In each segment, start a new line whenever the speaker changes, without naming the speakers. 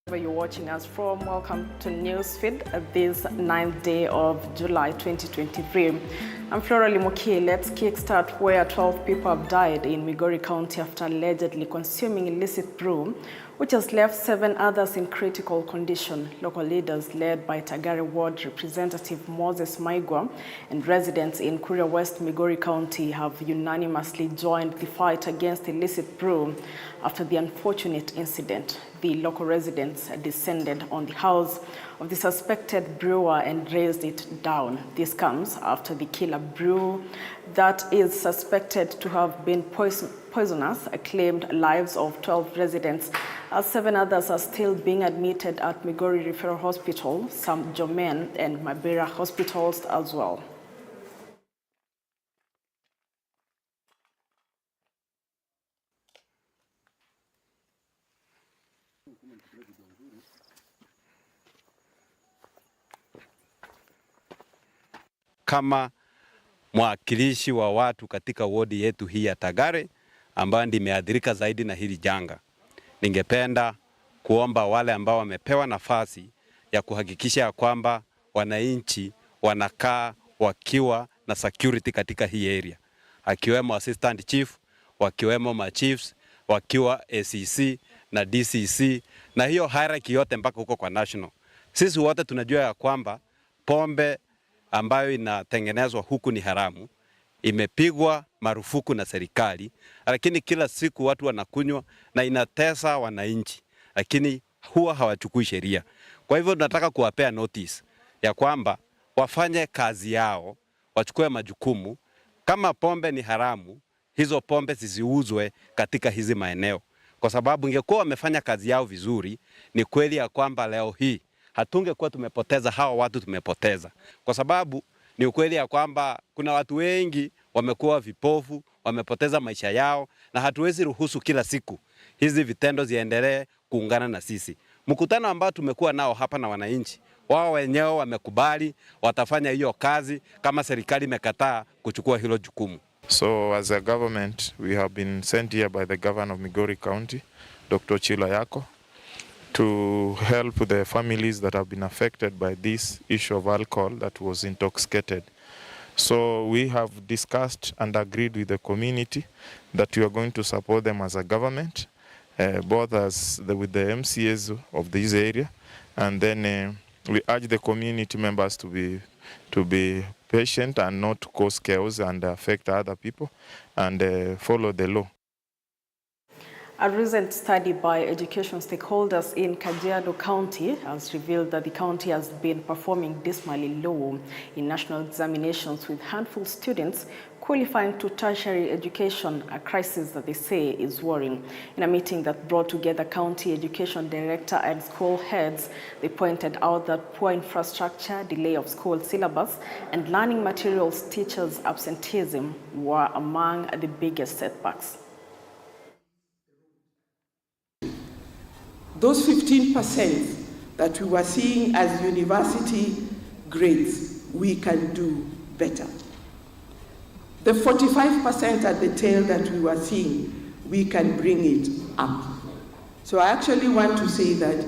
Where you're watching us from, welcome to Newsfeed this 9th day of July 2023. I'm Flora Limoki. Let's kickstart where 12 people have died in Migori County after allegedly consuming illicit brew, which has left 7 others in critical condition. Local leaders led by Tagare Ward Representative Moses Maigwa and residents in Kuria West Migori County have unanimously joined the fight against illicit brew after the unfortunate incident. The local residents descended on the house of the suspected brewer and razed it down. This comes after the killer brew that is suspected to have been poisonous claimed lives of 12 residents, as 7 others are still being admitted at Migori Referral Hospital, some Jomen and Mabera hospitals as well.
Kama mwakilishi wa watu katika wodi yetu hii ya Tagare ambayo ndimeathirika zaidi na hili janga, ningependa kuomba wale ambao wamepewa nafasi ya kuhakikisha ya kwamba wananchi wanakaa wakiwa na security katika hii area, akiwemo assistant chief, wakiwemo ma chiefs, wakiwa ACC na DCC na hiyo hierarchy yote mpaka huko kwa national. Sisi wote tunajua ya kwamba pombe ambayo inatengenezwa huku ni haramu, imepigwa marufuku na serikali, lakini kila siku watu wanakunywa na inatesa wananchi, lakini huwa hawachukui sheria. Kwa hivyo tunataka kuwapea notice ya kwamba wafanye kazi yao, wachukue majukumu. Kama pombe ni haramu, hizo pombe zisiuzwe katika hizi maeneo, kwa sababu ingekuwa wamefanya kazi yao vizuri, ni kweli ya kwamba leo hii hatungekuwa tumepoteza hawa watu tumepoteza. Kwa sababu ni ukweli ya kwamba kuna watu wengi wamekuwa vipofu, wamepoteza maisha yao, na hatuwezi ruhusu kila siku hizi vitendo ziendelee kuungana na sisi. Mkutano ambao tumekuwa nao hapa na wananchi, wao wenyewe wamekubali watafanya hiyo kazi kama serikali imekataa kuchukua hilo jukumu.
So as a government, we have been sent here by the governor of Migori County, Dr. Chilayako, to help the families that have been affected by this issue of alcohol that was intoxicated. So we have discussed and agreed with the community that we are going to support them as a government, both with the MCAs of this area, and then we urge the community members to be patient and not cause chaos and affect other people, and follow the law.
A recent study by education stakeholders in Cardiado County has revealed that the county has been performing dismally low in national examinations, with handful students qualifying to tertiary education, a crisis that they say is worrying. In a meeting that brought together county education director and school heads, they pointed out that poor infrastructure, delay of school syllabus, and learning materials teachers' absenteeism were among the biggest setbacks.
Those 15% that we were seeing as university grades, we can do better. The 45% at the tail that we were seeing, we can bring it up. So I actually want to say that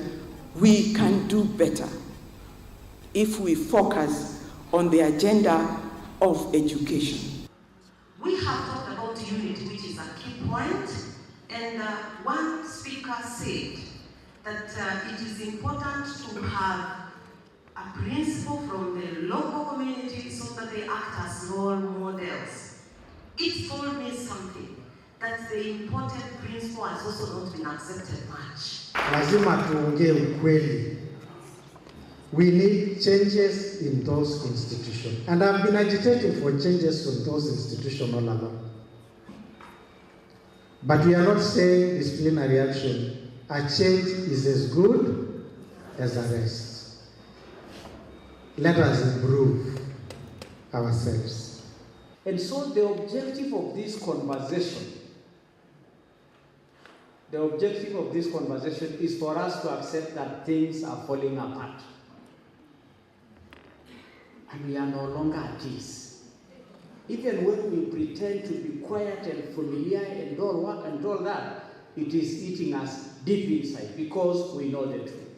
we can do better if we focus on the agenda of education.
We have talked about unity, which is a key point, and one speaker said that it is important to have a principle from the local community so that they act as role models. It told me something, that the important principle has also not been accepted much.
Lazima tuongee ukweli. We need changes in those institutions. And I've been agitating for changes in those institutions all along. But we are not saying disciplinary action. A change is as good as the rest. Let us improve ourselves.
And so the objective of this conversation is for us to accept that things are falling apart. And we are no longer at peace. Even when we pretend to be quiet and familiar and all work and all that, it is eating us deep inside because we know the truth.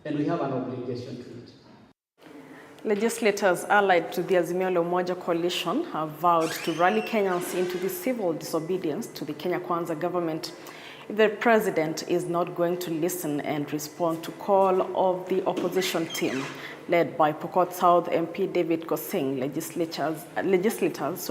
And we have an obligation to it.
Legislators allied to the Azimio la Umoja coalition have vowed to rally Kenyans into the civil disobedience to the Kenya Kwanza government if the president is not going to listen and respond to call of the opposition team led by Pokot South MP David Kosing. Legislators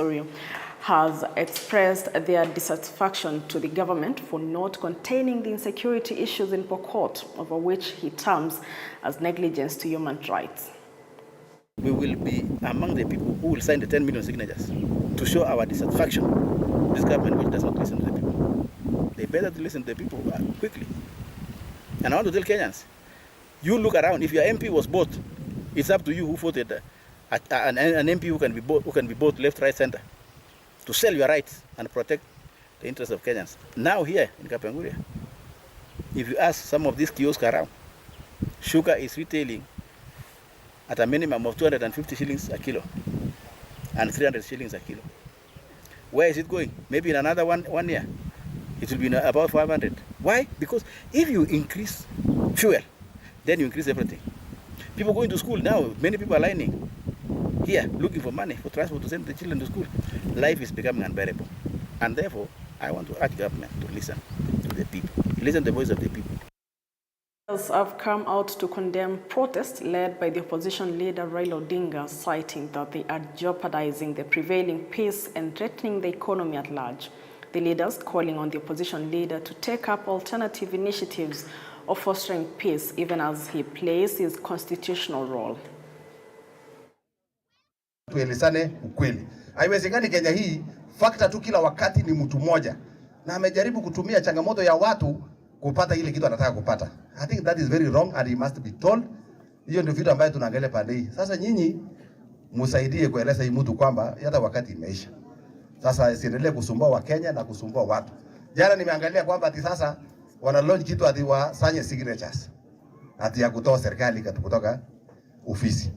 has expressed their dissatisfaction to the government for not containing the insecurity issues in Pokot, over which he terms as negligence to human rights.
We will be among the people who will sign the 10 million signatures to show our dissatisfaction with this government which does not listen to the people. They better to listen to the people quickly. And I want to tell Kenyans, you look around. If your MP was bought, it's up to you who voted an MP who can be both left, right, center, to sell your rights and protect the interests of Kenyans. Now here in Kapenguria, if you ask some of these kiosks around, sugar is retailing at a minimum of 250 shillings a kilo and 300 shillings a kilo. Where is it going? Maybe in another one year, it will be about 500. Why? Because if you increase fuel, then you increase everything. People going to school now, many people are lining here looking for money for transport to send the children to school. Life is becoming unbearable. And therefore, I want to urge government to listen to the people, listen to the voice of the people.
Have come out to condemn protests led by the opposition leader Raila Odinga, citing that they are jeopardizing the prevailing peace and threatening the economy at large. The leaders calling on the opposition leader to take up alternative initiatives of fostering peace, even as he plays his constitutional role.
Tuelezane ukweli. Haiwezekani Kenya hii fakta tu kila wakati ni mtu mmoja na amejaribu kutumia changamoto ya watu kupata ile kitu anataka kupata. I think that is very wrong and he must be told. Hiyo ndio vitu ambavyo tunaangalia pande hii. Sasa nyinyi msaidie kueleza hii mtu kwamba hata wakati imeisha. Sasa isiendelee kusumbua wa Kenya na kusumbua watu. Jana nimeangalia kwamba ati sasa wana launch kitu ati wasanye signatures. Ati ya kutoa serikali kutoka ofisi.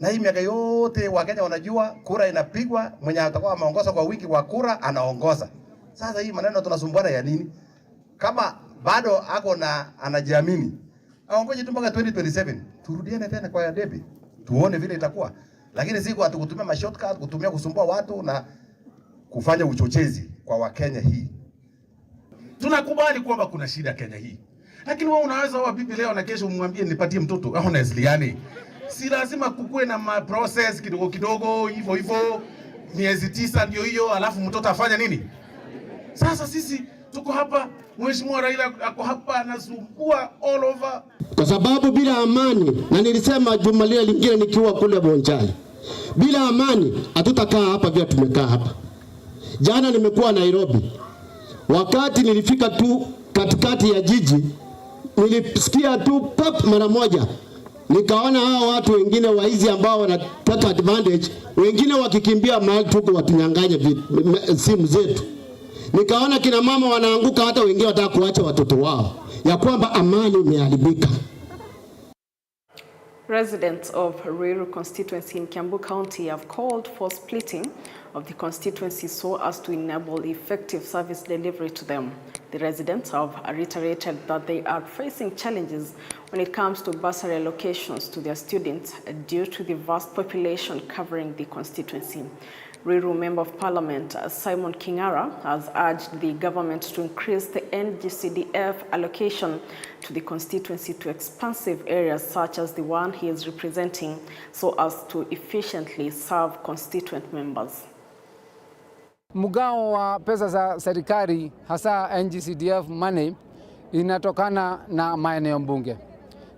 Na hii miaka yote Wakenya wanajua kura inapigwa, mwenye atakuwa ameongoza kwa wiki wa kura anaongoza. Sasa hii maneno tunasumbuana ya nini? Kama bado ako na anajiamini, aongoje tu mpaka 2027. Turudiane tena kwa debe. Tuone vile itakuwa. Lakini siku atukutumia mashortcut, kutumia kusumbua watu na kufanya uchochezi kwa Wakenya hii.
Tunakubali kwamba kuna shida Kenya hii. Lakini wewe unaweza wa bibi leo na kesho umwambie nipatie mtoto. Honestly yani. Si lazima kukue na process kidogo kidogo hivyo miezi 9 ndio hiyo alafu mtoto afanya nini? Sasa sisi tuko hapa, Mheshimiwa Raila ako hapa anasumbua all over.
Kwa sababu bila amani, na nilisema juma lingine nikiwa kule Bonchari, bila amani hatutakaa hapa vile tumekaa hapa. Jana nimekuwa Nairobi. Wakati nilifika tu katikati ya jiji, nilisikia tu pop mara moja. Nikaona hao watu wengine waizi ambao wanataka advantage, wengine wakikimbia mahali tuko watunyang'anya simu zetu. Nikaona kina mama wanaanguka, hata wengine wataka kuacha watoto wao, ya kwamba amani imeharibika.
Residents of Migori Constituency in Cardiado County have called for splitting of the constituency so as to enable effective service delivery to them. The residents have reiterated that they are facing challenges when it comes to bursary allocations to their students due to the vast population covering the constituency. Ruiru Member of Parliament Simon Kingara has urged the government to increase the NGCDF allocation to the constituency to expansive areas such as the one he is representing so as to efficiently serve constituent members.
Mgao wa pesa za serikali hasa NGCDF money inatokana na maeneo bunge.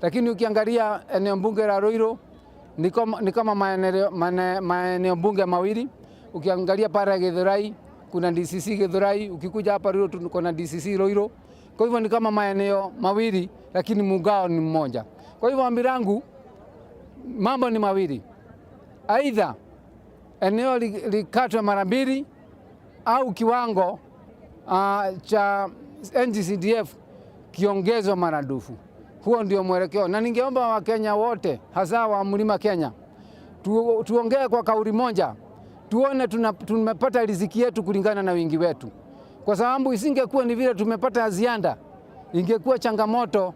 Lakini ukiangalia eneo bunge la Ruiru ni kama maeneo bunge mawili. Ukiangalia pale Githurai kuna DCC Githurai, ukikuja hapa Ruiru tuko na DCC Ruiru. Kwa hivyo ni kama maeneo mawili lakini mgao ni mmoja. Kwa hivyo ombi langu mambo ni mawili. Aidha eneo likatwe mara mbili au kiwango cha NGCDF kiongezwe maradufu. Huo ndio mwelekeo. Na ningeomba Wakenya wote hasa wa Mlima Kenya tuongee kwa kauli moja. Tuone tumepata riziki yetu kulingana na wingi wetu. kwa sababu isingekuwa ni vile tumepata ziada, ingekuwa changamoto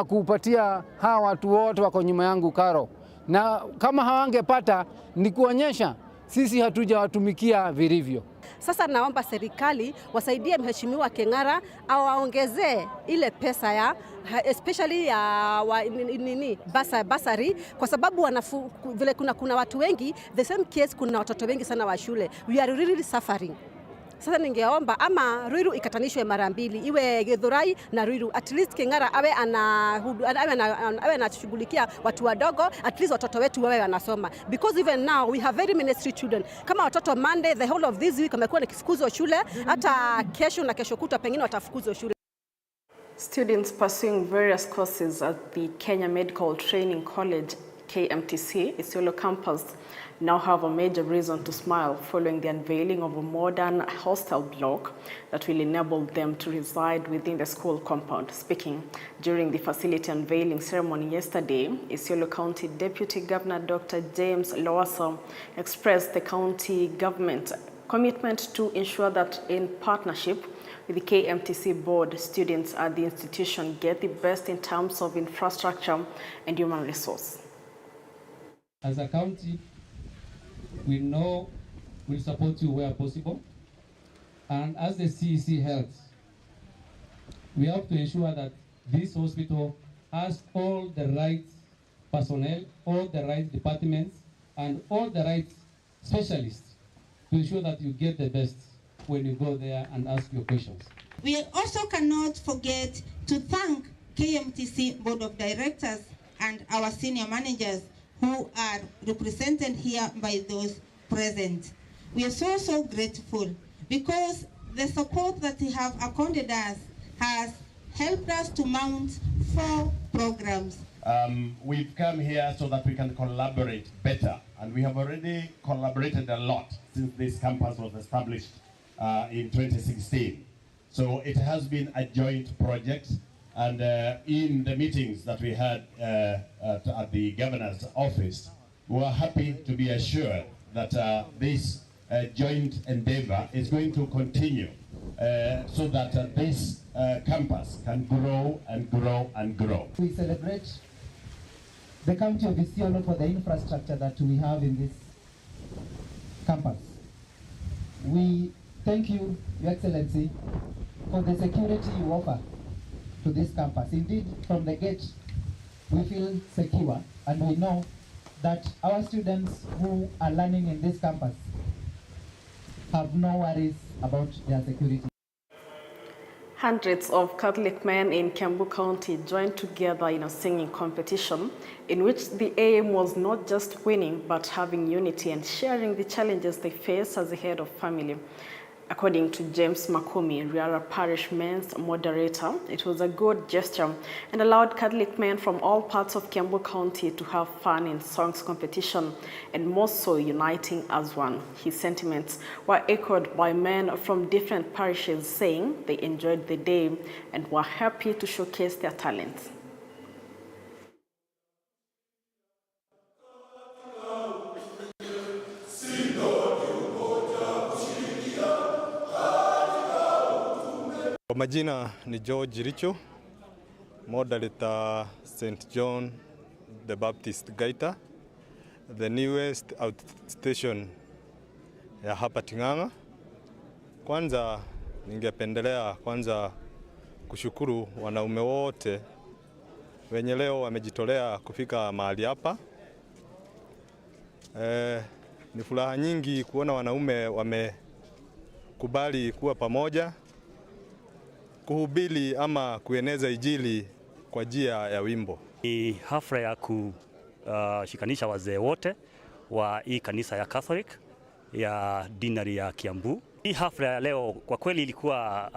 kupatia hawa watu wote wako nyuma yangu karo, na kama hawangepata ni kuonyesha sisi hatujawatumikia vilivyo.
Sasa naomba serikali wasaidie mheshimiwa Keng'ara au waongezee ile pesa ya especially ya basari, kwa sababu vile kuna watu wengi the same case, kuna watoto wengi sana wa shule, we are really suffering. Sasa ningeomba ama Ruiru ikatanishwe mara mbili, iwe Githurai na Ruiru, at least Keng'ara awe anashughulikia watu wadogo, at least watoto wetu wawe wanasoma, because even now we have very many street children. Kama watoto Monday the whole of this week wamekuwa nikifukuzwa shule, hata kesho na kesho kutwa pengine watafukuzwa shule.
Students pursuing various courses at the Kenya Medical Training College KMTC Isiolo campus now have a major reason to smile following the unveiling of a modern hostel block that will enable them to reside within the school compound. Speaking during the facility unveiling ceremony yesterday, Swahili County Deputy Governor Dr. James Lowassa expressed the county government commitment to ensure that in partnership with the KMTC board, students at the institution get the best in terms of infrastructure and human resource.
As a county, we know we'll support you where possible. And as the CEC Health, we have to ensure that this hospital has all the right personnel, all the right departments, and all the right specialists to ensure that you get the best when you go there and ask your questions.
We also cannot forget to thank KMTC Board of Directors and our senior managers who are represented here by those present. We are so grateful because the support that they have accorded us has helped us to mount 4 programs.
We've come here so that we can collaborate better, and we have already collaborated a lot since this campus was established in 2016. So it has been a joint project, and in the meetings that we had at the governor's office, we are happy to be assured that this joint endeavor is going to continue so that this campus can grow and grow and grow.
We celebrate the County of Isiolo for the infrastructure that we have in this campus. We thank you, Your Excellency, for the security you offer to this campus. Indeed, from the gate, we feel secure, and we know that our students who are learning in this campus have no worries about their security.
Hundreds of Catholic men in Kenyans County joined together in a singing competition in which the aim was not just winning but having unity and sharing the challenges they face as a head of family. According to James Makumi, Riara Parish Men's moderator, it was a good gesture and allowed Catholic men from all parts of Kenyans County to have fun in songs competition and more so uniting as one. His sentiments were echoed by men from different parishes saying they enjoyed the day and were happy to showcase their talents.
Kwa majina ni George Richo, moderator St. John the Baptist Gaita, the newest outstation ya hapa Ting'ang'a. Kwanza ningependelea kushukuru wanaume wote wenye leo wamejitolea kufika mahali hapa. Ni furaha nyingi kuona wanaume wamekubali kuwa pamoja kuhubiri ama kueneza Injili kwa njia ya wimbo.
Ni hafla ya kushikanisha wazee wote wa hii kanisa ya Catholic ya dinari ya Kiambu. Hii hafla ya leo kwa kweli ilikuwa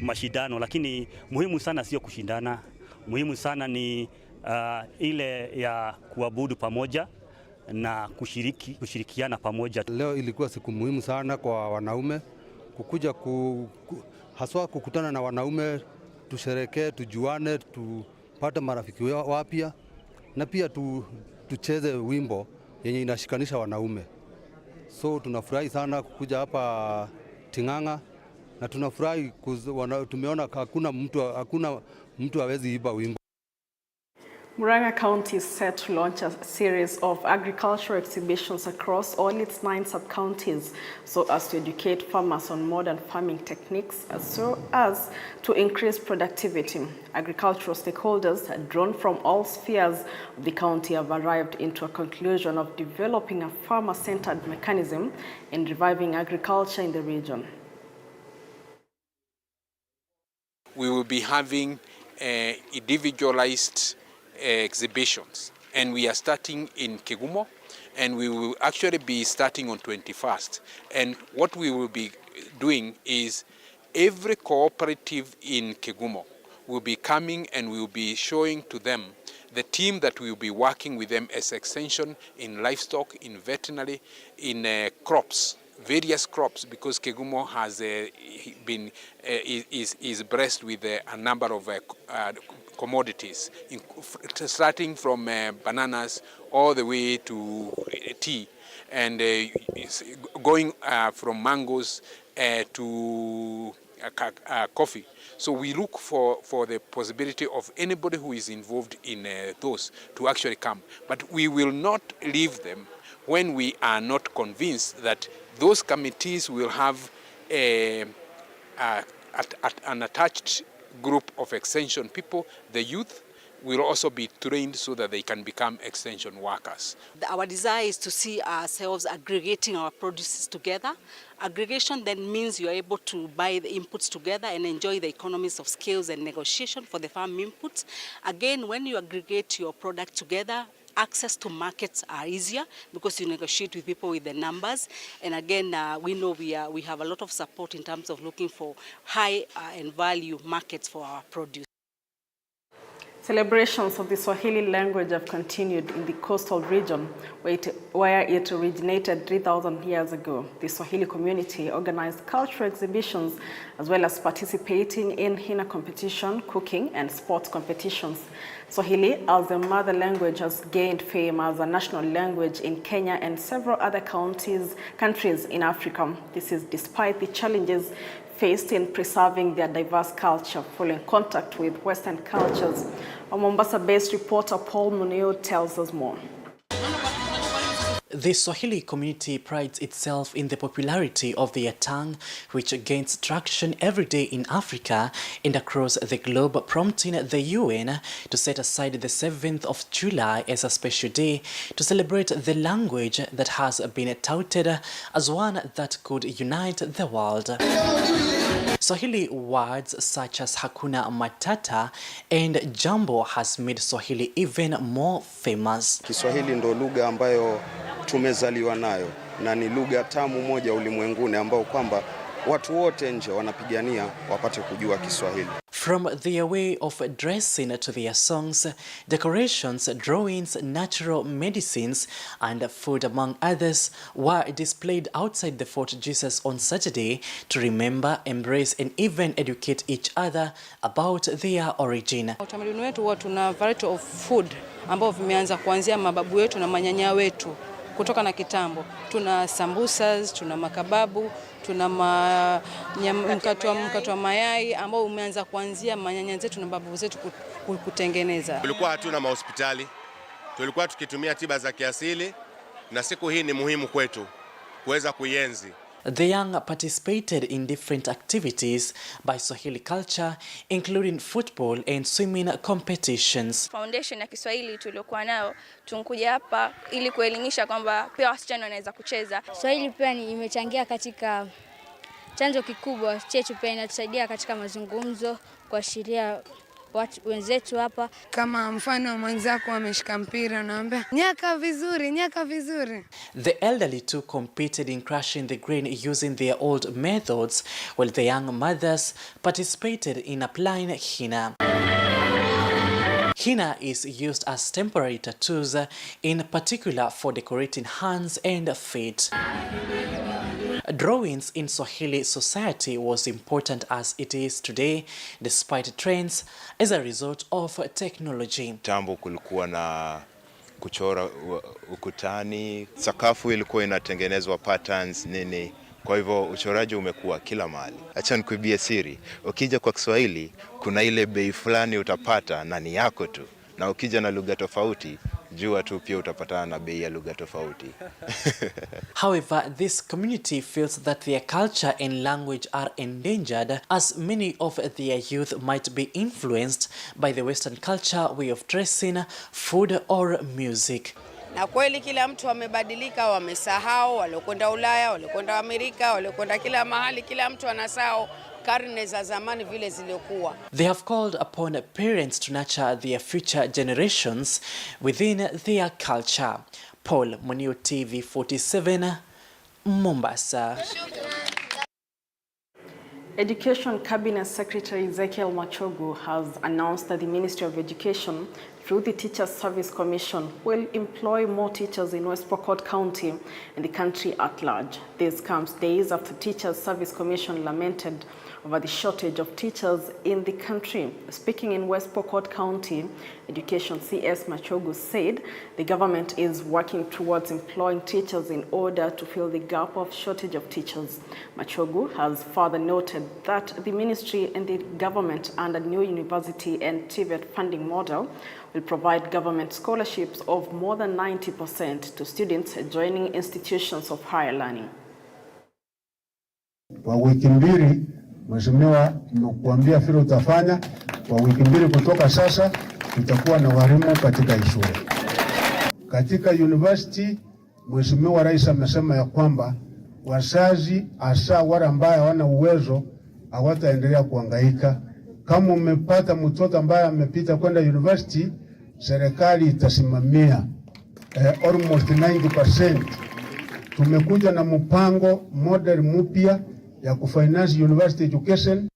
mashindano, lakini muhimu sana sio kushindana. Muhimu sana ni ile ya kuabudu pamoja na kushirikiana pamoja.
Leo ilikuwa siku muhimu sana kwa wanaume kukuja haswa kukutana na wanaume, tusherekee, tujuane, tupate marafiki wapya na pia tucheze wimbo yenye inashikanisha wanaume. So tunafurahi sana kukuja hapa Ting'ang'a na tunafurahi tumeona hakuna mtu hawezi iba wimbo.
Muranga County is set to launch a series of agricultural exhibitions across all its 9 sub-counties so as to educate farmers on modern farming techniques so as to increase productivity. Agricultural stakeholders drawn from all spheres of the county have arrived into a conclusion of developing a farmer-centered mechanism in reviving agriculture in the region.
We will be having individualized exhibitions, and we are starting in Kegumo, and we will actually be starting on 21st. And what we will be doing is every cooperative in Kegumo will be coming and we will be showing to them the team that will be working with them as extension in livestock, in veterinary, in crops, various crops, because Kegumo has is blessed with a number of commodities, starting from bananas all the way to tea, and going from mangoes to coffee. So we look for the possibility of anybody who is involved in those to actually come. But we will not leave them when we are not convinced that those committees will have an attached group of extension people. The youth will also be trained so that they can become extension workers.
Our desire is to see ourselves aggregating our produces together. Aggregation then means you are able to buy the inputs together and enjoy the economies of scales and negotiation for the farm inputs. Again, when you aggregate your product together, access to markets are easier because you negotiate with people with the numbers. And again, we know we have a lot of support in terms of looking for high and value markets for our produce.
Celebrations of the Swahili language have continued in the coastal region where it originated 3,000 years ago. The Swahili community organized cultural exhibitions as well as participating in henna competition, cooking, and sports competitions. Swahili as a mother language has gained fame as a national language in Kenya and several other countries in Africa. This is despite the challenges faced in preserving their diverse culture following contact with Western cultures. Our Mombasa-based reporter Paul Munio tells us more.
The Swahili community prides itself in the popularity of their tongue, which gains traction every day in Africa and across the globe, prompting the UN to set aside the 7th of July as a special day to celebrate the language that has been touted as one that could unite the world. Swahili words such as Hakuna Matata and Jambo has made Swahili even more famous.
Kiswahili ndo lugha ambayo tumezaliwa nayo na ni lugha tamu moja ulimwenguni ambao kwamba watu wote nje wanapigania wapate kujua Kiswahili.
From their way of dressing to their songs, decorations, drawings, natural medicines, and food, among others, were displayed outside the Fort Jesus on Saturday to remember, embrace, and even educate each other about their origin.
Utamaduni wetu huwa tuna variety of food ambao vimeanza kuanzia mababu wetu na manyanya wetu kutoka na kitambo. Tuna sambusas, tuna makababu, tuna mkate wa mayai ambao umeanza kuanzia manyanya zetu na babu zetu kutengeneza.
Tulikuwa hatuna mahospitali, tulikuwa tukitumia tiba za kiasili, na siku hii ni muhimu kwetu kuweza kuienzi.
The young participated in different activities by Swahili culture, including football and swimming competitions.
Foundation ya Kiswahili tuliokuwa nayo, tunkuja hapa ili kuelimisha kwamba pia wasichana wanaweza kucheza.
Swahili pia imechangia katika chanzo kikubwa chetu, pia inatusaidia katika mazungumzo, kuashiria watu wenzetu hapa.
Kama mfano mwenzako ameshika mpira naambia nyaka vizuri, nyaka vizuri.
The elderly too competed in crushing the grain using their old methods, while the young mothers participated in applying henna. Henna is used as temporary tattoos, in particular for decorating hands and feet. Drawings in Swahili society was important as it is today, despite trends as a result of technology.
Tambo kulikuwa na kuchora ukutani, sakafu ilikuwa inatengenezwa patterns nini,
Kwa hivyo uchoraji umekuwa kila mahali. Acha nikuibie siri, ukija kwa Kiswahili kuna ile bei fulani utapata na ni yako tu, na ukija na lugha tofauti jua tu pia utapatana na bei ya lugha tofauti.
However, this community feels that their culture and language are endangered as many of their youth might be influenced by the Western culture, way of dressing, food or music.
Na kweli kila mtu amebadilika, wamesahau, waliokwenda Ulaya, waliokwenda Amerika, waliokwenda kila mahali, kila mtu anasahau karne za zamani vile zilikuwa.
They have called upon parents to nurture their future generations within their culture. Paul Munio, TV 47, Mombasa.
Education Cabinet Secretary Ezekiel Machogu has announced that the Ministry of Education, through the Teachers Service Commission, will employ more teachers in West Pokot County and the country at large. This comes days after Teachers Service Commission lamented over the shortage of teachers in the country. Speaking in West Pokot County, Education CS Machogu said the government is working towards employing teachers in order to fill the gap of shortage of teachers. Machogu has further noted that the ministry and the government under new university and TVET funding model will provide government scholarships of more than 90% to students joining institutions of higher learning.
Kwa wiki mbili, Mheshimiwa, nimekuambia vile utafanya. Kwa wiki mbili kutoka sasa tutakuwa na walimu katika shule. Katika university, Mheshimiwa Rais amesema ya kwamba wazazi hasa wale ambao hawana uwezo hawataendelea kuhangaika. Kama umepata mtoto ambaye amepita kwenda university, serikali itasimamia almost 90%. Tumekuja na mpango model mpya ya kufinance university education.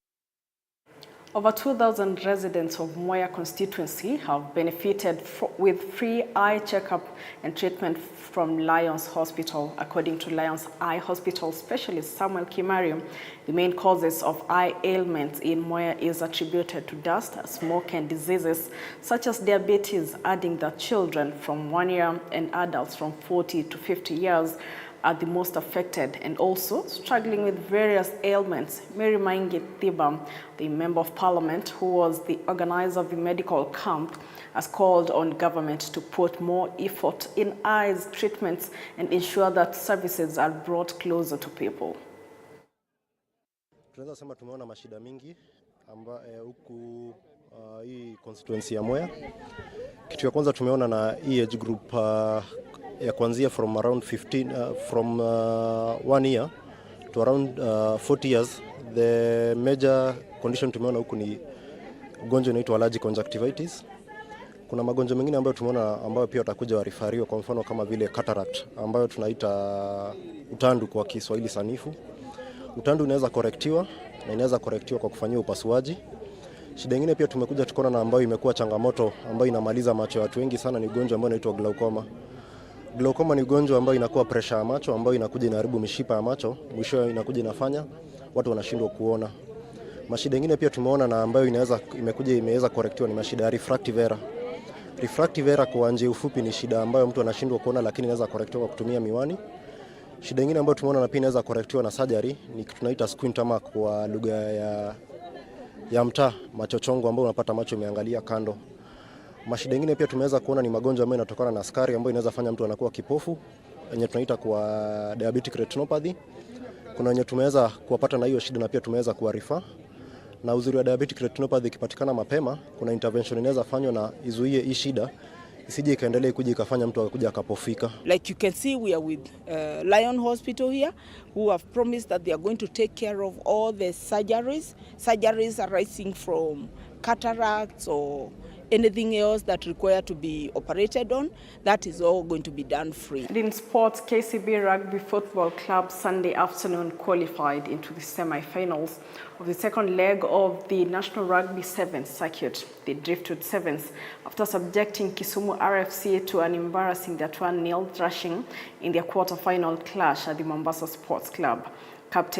Over 2,000 residents of Moya constituency have benefited with free eye checkup and treatment from Lions Hospital. According to Lions Eye Hospital specialist Samuel Kimario, the main causes of eye ailments in Moya is attributed to dust, smoke and diseases such as diabetes, adding that children from 1 year and adults from 40 to 50 years are the most affected and also struggling with various ailments. Mary Maingi Thiba, the Member of Parliament who was the organizer of the medical camp, has called on government to put more effort in eyes treatments and ensure that services are brought closer to people.
Tunaweza sema tumeona mashida mingi huku hii constituency ya Moya. Kitu ya kwanza tumeona na hii age group ya kuanzia from around 15 from 1 year to around 40 years. The major condition tumeona huku ni ugonjwa unaitwa allergic conjunctivitis. Kuna magonjwa mengine ambayo tumeona ambayo pia watakuja warifariwa, kwa mfano kama vile cataract ambayo tunaita utandu kwa Kiswahili sanifu. Utandu inaweza korektiwa na inaweza korektiwa kwa kufanyia upasuaji. Shida nyingine pia tumekuja tukona na ambayo imekuwa changamoto ambayo inamaliza macho ya watu wengi sana, ni ugonjwa ambao unaitwa glaucoma. Glaucoma ni ugonjwa ambao inakuwa pressure ya macho ambayo inakuja inaharibu mishipa ya macho, mwisho inakuja inafanya watu wanashindwa kuona. Mashida nyingine pia tumeona na ambayo imeweza korektiwa ni mashida ya refractive error. Refractive error kwa njia ufupi ni shida ambayo mtu anashindwa kuona lakini inaweza korektiwa kwa kutumia miwani. Shida nyingine ambayo tumeona na pia inaweza korektiwa na surgery ni tunaita squint ama kwa lugha ya mtaa, macho chongo ambao unapata macho imeangalia kando. Mashida nyingine pia tumeweza kuona ni magonjwa ambayo yanatokana na sukari ambayo inaweza fanya mtu anakuwa kipofu, yenye tunaita kwa diabetic retinopathy. Kuna wenye tumeweza kuwapata na hiyo shida na pia tumeweza kuwarifa. Na uzuri wa diabetic retinopathy ikipatikana mapema, kuna intervention inaweza fanywa na izuie hii shida isije ikaendelee kuja ikafanya mtu akakuja akapofika.
Like you can see, we are with Lion Hospital here, who have promised that they are going to take care of all the surgeries arising from cataracts or anything else that require to be operated on. That is all going to be done free.
And in sports, KCB Rugby Football Club Sunday afternoon qualified into the semi-finals of the second leg of the National Rugby Sevens circuit. They drifted sevens after subjecting Kisumu RFC to an embarrassing 1-0 thrashing in their quarter-final clash at the Mombasa Sports Club. Captain